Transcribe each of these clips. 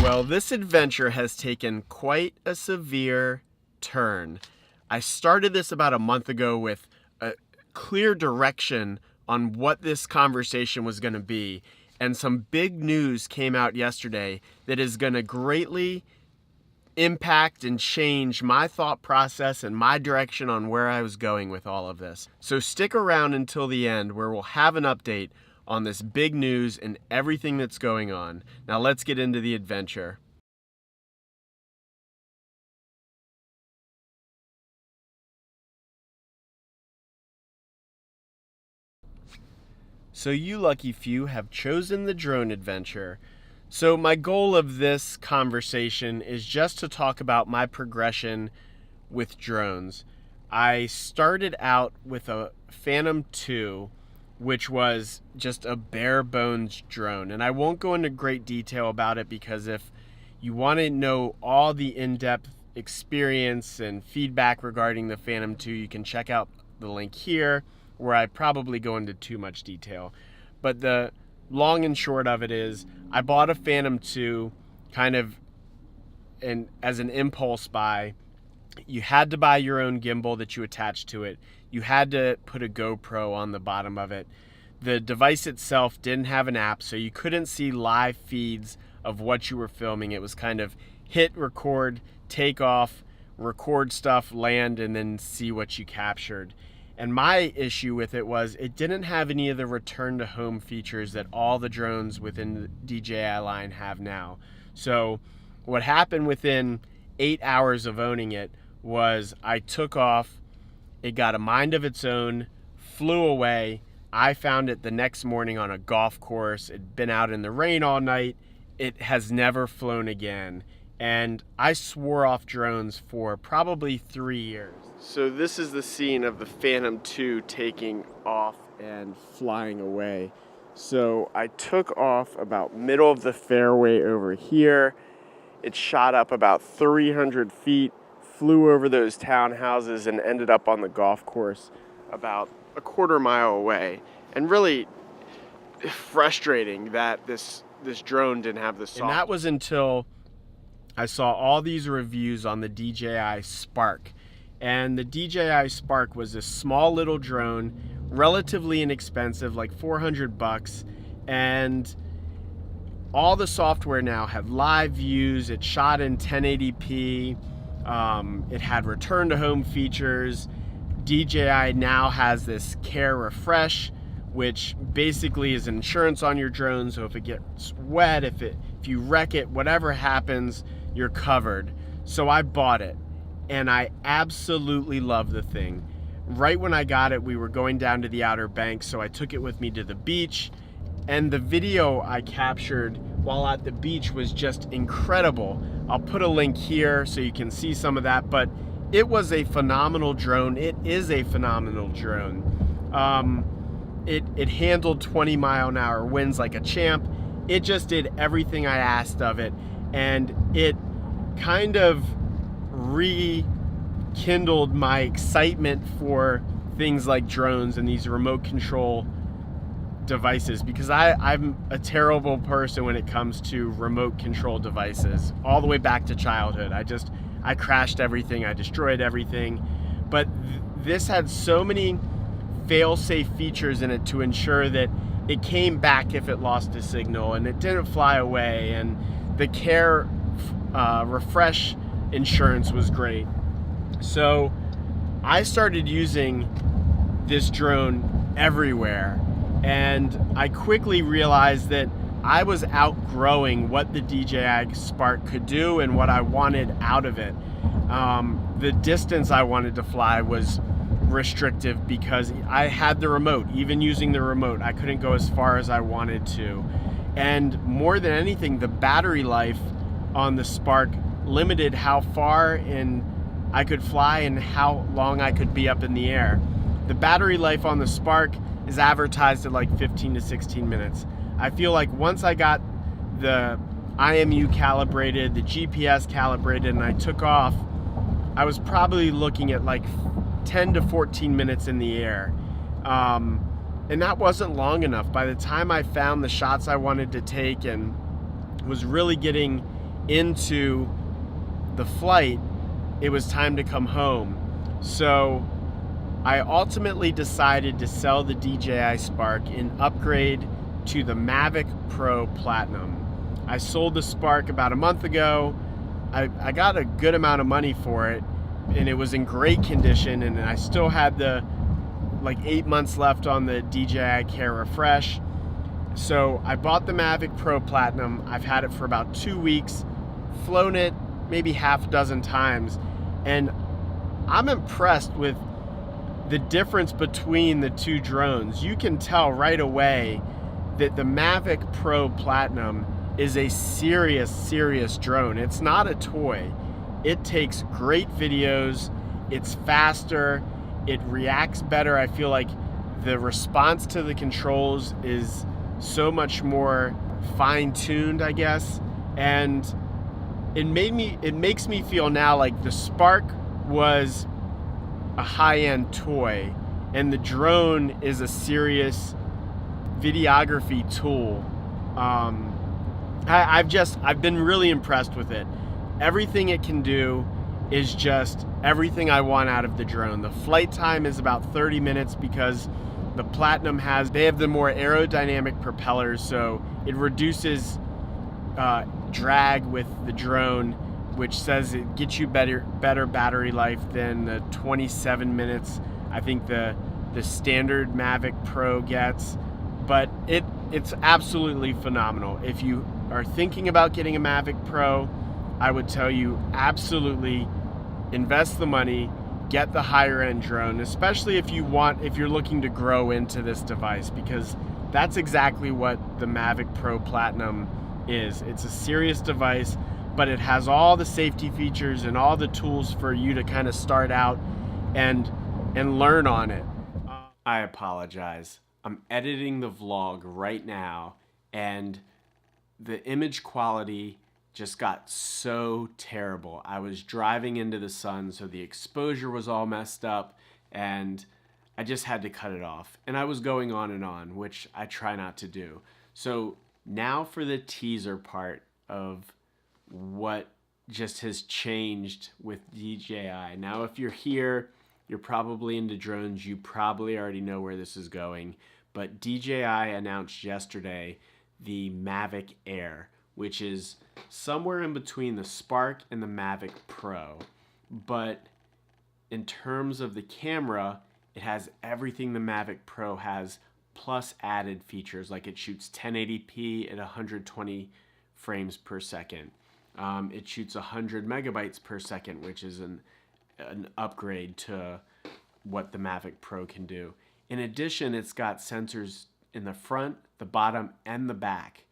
Well, this adventure has taken quite a severe turn. I started this about a month ago with a clear direction on what this conversation was going to be, and some big news came out yesterday that is going to greatly impact and change my thought process and my direction on where I was going with all of this. So stick around until the end, where we'll have an update on this big news and everything that's going on. Now let's get into the adventure. So you lucky few have chosen the drone adventure. So my goal of this conversation is just to talk about my progression with drones. I started out with a Phantom 2, which was just a bare bones drone. And I won't go into great detail about it, because if you want to know all the in-depth experience and feedback regarding the Phantom 2, you can check out the link here, where I probably go into too much detail. But the long and short of it is, I bought a Phantom 2 kind of as an impulse buy. You had to buy your own gimbal that you attached to it. You had to put a GoPro on the bottom of it. The device itself didn't have an app, so you couldn't see live feeds of what you were filming. It was kind of hit, record, take off, record stuff, land, and then see what you captured. And my issue with it was it didn't have any of the return to home features that all the drones within the DJI line have now. So what happened within 8 hours of owning it was I took off, it got a mind of its own, flew away. I found it the next morning on a golf course. It'd been out in the rain all night. It has never flown again. And I swore off drones for probably 3 years. So this is the scene of the Phantom 2 taking off and flying away. So I took off about middle of the fairway over here. It shot up about 300 feet, flew over those townhouses, and ended up on the golf course about a quarter mile away. And really frustrating that this drone didn't have the software. And that was until I saw all these reviews on the DJI Spark. And the DJI Spark was this small little drone, relatively inexpensive, like $400. And all the software now had live views. It shot in 1080p. It had return to home features. DJI now has this Care Refresh, which basically is insurance on your drone. So if it gets wet, if you wreck it, whatever happens, you're covered. So I bought it, and I absolutely love the thing. Right when I got it, we were going down to the Outer Banks, so I took it with me to the beach, and the video I captured while at the beach was just incredible. I'll put a link here so you can see some of that, but it was a phenomenal drone. It is a phenomenal drone. It handled 20-mile-an-hour winds like a champ. It just did everything I asked of it, and it kind of rekindled my excitement for things like drones and these remote control devices, because I'm a terrible person when it comes to remote control devices, all the way back to childhood. I crashed everything, I destroyed everything. But this had so many fail-safe features in it to ensure that it came back if it lost a signal, and it didn't fly away, and the Care Refresh insurance was great. So I started using this drone everywhere, and I quickly realized that I was outgrowing what the DJI Spark could do and what I wanted out of it. The distance I wanted to fly was restrictive because I had the remote. Even using the remote, I couldn't go as far as I wanted to. And more than anything, the battery life on the Spark limited how far I could fly and how long I could be up in the air. The battery life on the Spark is advertised at like 15 to 16 minutes. I feel like once I got the IMU calibrated, the GPS calibrated, and I took off, I was probably looking at like 10 to 14 minutes in the air. And that wasn't long enough. By the time I found the shots I wanted to take and was really getting into the flight, it was time to come home. So I ultimately decided to sell the DJI Spark and upgrade to the Mavic Pro Platinum. I sold the Spark about a month ago. I got a good amount of money for it, and it was in great condition, and I still had the like 8 months left on the DJI Care Refresh. So I bought the Mavic Pro Platinum. I've had it for about 2 weeks, flown it maybe half a dozen times, and I'm impressed with the difference between the two drones. You can tell right away that the Mavic Pro Platinum is a serious drone. It's not a toy. It takes great videos, it's faster, it reacts better. I feel like the response to the controls is so much more fine-tuned, I guess. And it makes me feel now like the Spark was a high-end toy and the drone is a serious videography tool. I've been really impressed with it. Everything it can do is just everything I want out of the drone. The flight time is about 30 minutes because the Platinum they have the more aerodynamic propellers, so it reduces drag with the drone, which says it gets you better battery life than the 27 minutes I think the standard Mavic Pro gets. But it's absolutely phenomenal. If you are thinking about getting a Mavic Pro, I would tell you absolutely invest the money, get the higher end drone, especially if you're looking to grow into this device, because that's exactly what the Mavic Pro Platinum is. It's a serious device, but it has all the safety features and all the tools for you to kind of start out and learn on it. I apologize. I'm editing the vlog right now, and the image quality just got so terrible. I was driving into the sun, so the exposure was all messed up, and I just had to cut it off. And I was going on, which I try not to do. So now for the teaser part of what just has changed with DJI. Now, if you're here, you're probably into drones. You probably already know where this is going. But DJI announced yesterday the Mavic Air, which is somewhere in between the Spark and the Mavic Pro. But in terms of the camera, it has everything the Mavic Pro has, plus added features, like it shoots 1080p at 120 frames per second. It shoots 100 megabytes per second, which is an upgrade to what the Mavic Pro can do. In addition, it's got sensors in the front, the bottom, and the back.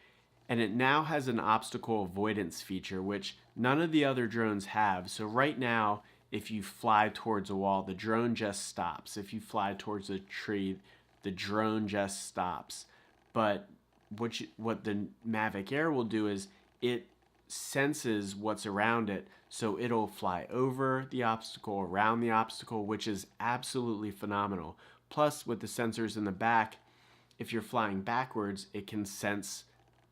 And it now has an obstacle avoidance feature, which none of the other drones have. So right now, if you fly towards a wall, the drone just stops. If you fly towards a tree, the drone just stops. But what the Mavic Air will do is it senses what's around it, so it'll fly over the obstacle, around the obstacle, which is absolutely phenomenal. Plus, with the sensors in the back, if you're flying backwards, it can sense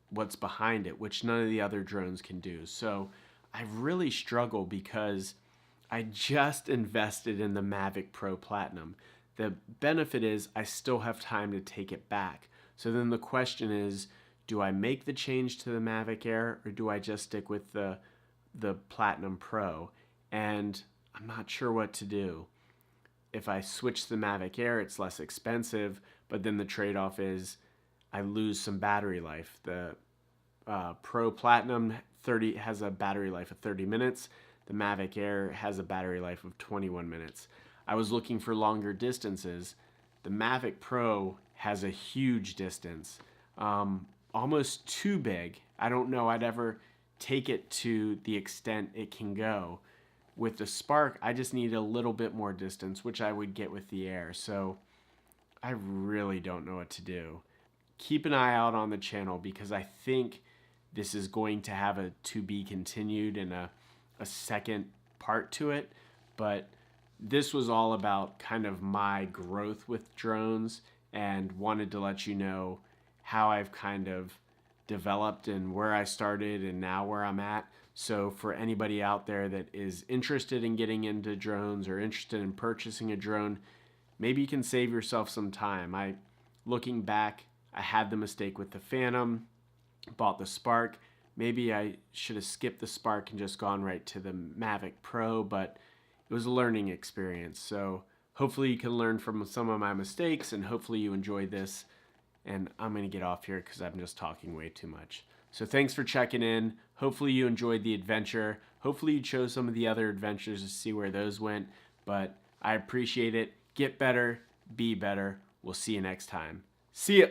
what's behind it, which none of the other drones can do. So I really struggle because I just invested in the Mavic Pro Platinum. The benefit is I still have time to take it back. So then the question is, do I make the change to the Mavic Air, or do I just stick with the Platinum Pro? And I'm not sure what to do. If I switch to the Mavic Air, it's less expensive, but then the trade-off is I lose some battery life. The Pro Platinum has a battery life of 30 minutes. The Mavic Air has a battery life of 21 minutes. I was looking for longer distances. The Mavic Pro has a huge distance, almost too big. I don't know I'd ever take it to the extent it can go. With the Spark, I just need a little bit more distance, which I would get with the Air. So I really don't know what to do. Keep an eye out on the channel, because I think this is going to have a to be continued and a second part to it. But this was all about kind of my growth with drones, and wanted to let you know how I've kind of developed and where I started and now where I'm at. So for anybody out there that is interested in getting into drones or interested in purchasing a drone, maybe you can save yourself some time. Looking back, I had the mistake with the Phantom, bought the Spark. Maybe I should have skipped the Spark and just gone right to the Mavic Pro, but it was a learning experience. So hopefully you can learn from some of my mistakes, and hopefully you enjoy this. And I'm going to get off here because I'm just talking way too much. So thanks for checking in. Hopefully you enjoyed the adventure. Hopefully you chose some of the other adventures to see where those went. But I appreciate it. Get better. Be better. We'll see you next time. See ya.